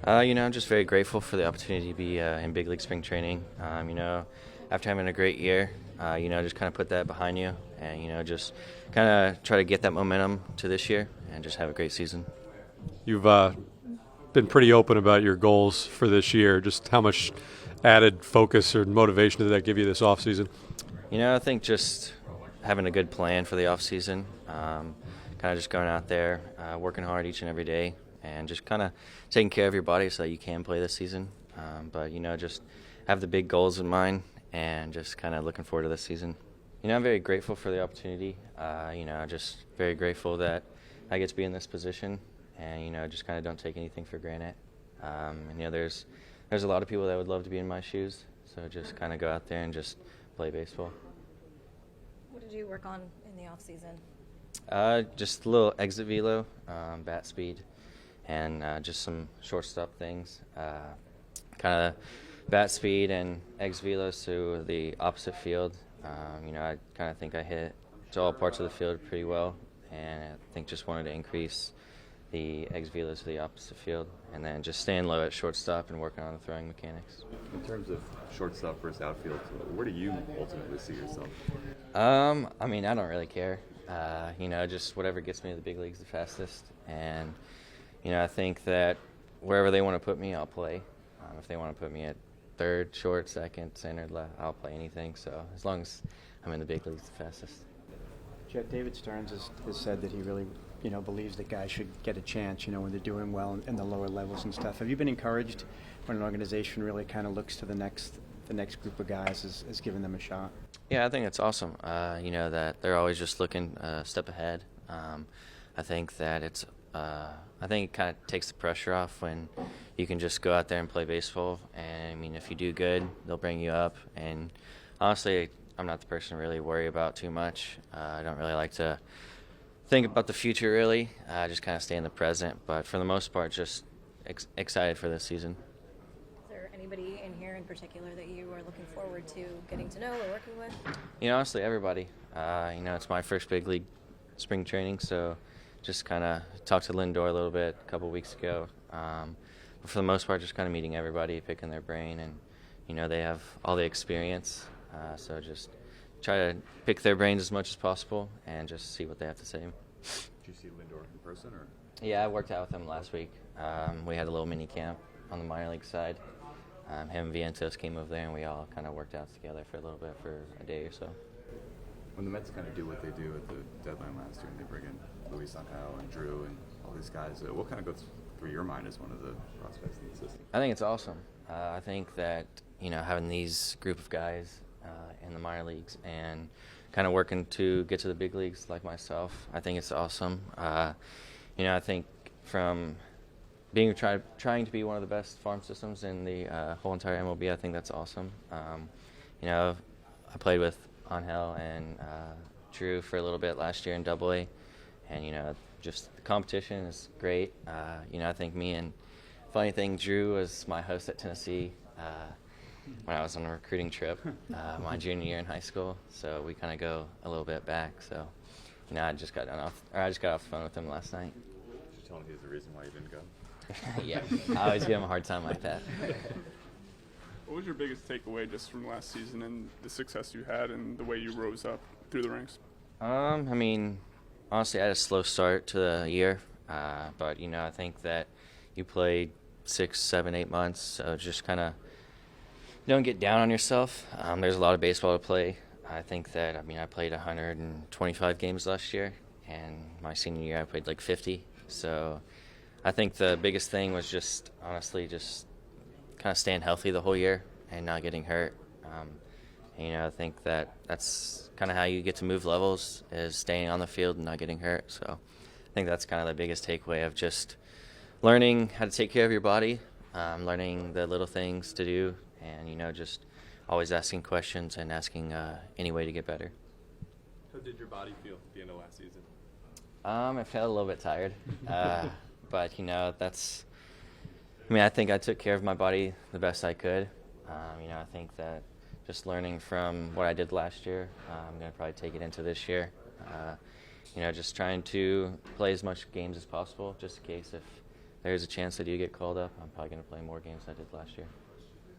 I'm just very grateful for the opportunity to be in big league spring training. After having a great year, just kind of put that behind you and, just kind of try to get that momentum to this year and just have a great season. You've been pretty open about your goals for this year. Just how much added focus or motivation did that give you this offseason? I think just having a good plan for the offseason, kind of just going out there, working hard each and every day, and just kind of taking care of your body so that you can play this season. But just have the big goals in mind and just kind of looking forward to this season. I'm very grateful for the opportunity. Just very grateful that I get to be in this position and, just kind of don't take anything for granted. There's a lot of people that would love to be in my shoes, so just kind of go out there and just play baseball. What did you work on in the off-season? Just a little exit velo, bat speed, and just some shortstop things. Kind of bat speed and exit velos to the opposite field. I kind of think I hit to all parts of the field pretty well, and I think just wanted to increase the exit velos to the opposite field, and then just staying low at shortstop and working on the throwing mechanics. In terms of shortstop versus outfield, where do you ultimately see yourself? I don't really care. Just whatever gets me to the big leagues the fastest. And, I think that wherever they want to put me, I'll play. If they want to put me at third, short, second, center, left, I'll play anything. So as long as I'm in the big leagues the fastest. Jett, David Stearns has said that he really, believes that guys should get a chance, when they're doing well in the lower levels and stuff. Have you been encouraged when an organization really kind of looks to the next group of guys as giving them a shot? Yeah, I think it's awesome. That they're always just looking a step ahead. I think that it kind of takes the pressure off when you can just go out there and play baseball. And if you do good, they'll bring you up. And honestly, I'm not the person to really worry about too much. I don't really like to think about the future, really. I just kind of stay in the present. But for the most part, just excited for this season. Is there anybody in here in particular that you are looking forward to getting to know or working with? Honestly, everybody. It's my first big league spring training, so just kind of talked to Lindor a little bit a couple weeks ago. But for the most part, just kind of meeting everybody, picking their brain, and, they have all the experience. So just try to pick their brains as much as possible and just see what they have to say. Did you see Lindor in person? Or? Yeah, I worked out with him last week. We had a little mini camp on the minor league side. Him and Vientos came over there, and we all kind of worked out together for a little bit for a day or so. When the Mets kind of do what they do at the deadline last year, and they bring in Luis Angel and Drew and all these guys, what kind of goes through your mind as one of the prospects in the system? I think it's awesome. I think that, having these group of guys in the minor leagues and kind of working to get to the big leagues like myself, I think it's awesome. I think from being trying to be one of the best farm systems in the whole entire MLB, I think that's awesome. I played with Angel and Drew for a little bit last year in Double-A, and just the competition is great. I think funny thing, Drew was my host at Tennessee when I was on a recruiting trip my junior year in high school, so we kind of go a little bit back. So, I just got off the phone with him last night. Did you tell him he was the reason why you didn't go? Yeah, I always give him a hard time like that. What was your biggest takeaway just from last season and the success you had and the way you rose up through the ranks? Honestly, I had a slow start to the year, but I think that you played 6, 7, 8 months, so just kind of don't get down on yourself. There's a lot of baseball to play. I think that I played 125 games last year, and my senior year I played like 50. So I think the biggest thing was just honestly just kind of staying healthy the whole year and not getting hurt. I think that's kind of how you get to move levels, is staying on the field and not getting hurt. So I think that's kind of the biggest takeaway of just learning how to take care of your body, learning the little things to do, and, just always asking questions and asking any way to get better. How did your body feel at the end of last season? I felt a little bit tired, but, I think I took care of my body the best I could. I think that just learning from what I did last year, I'm going to probably take it into this year. Just trying to play as much games as possible, just in case if there's a chance that you get called up, I'm probably going to play more games than I did last year.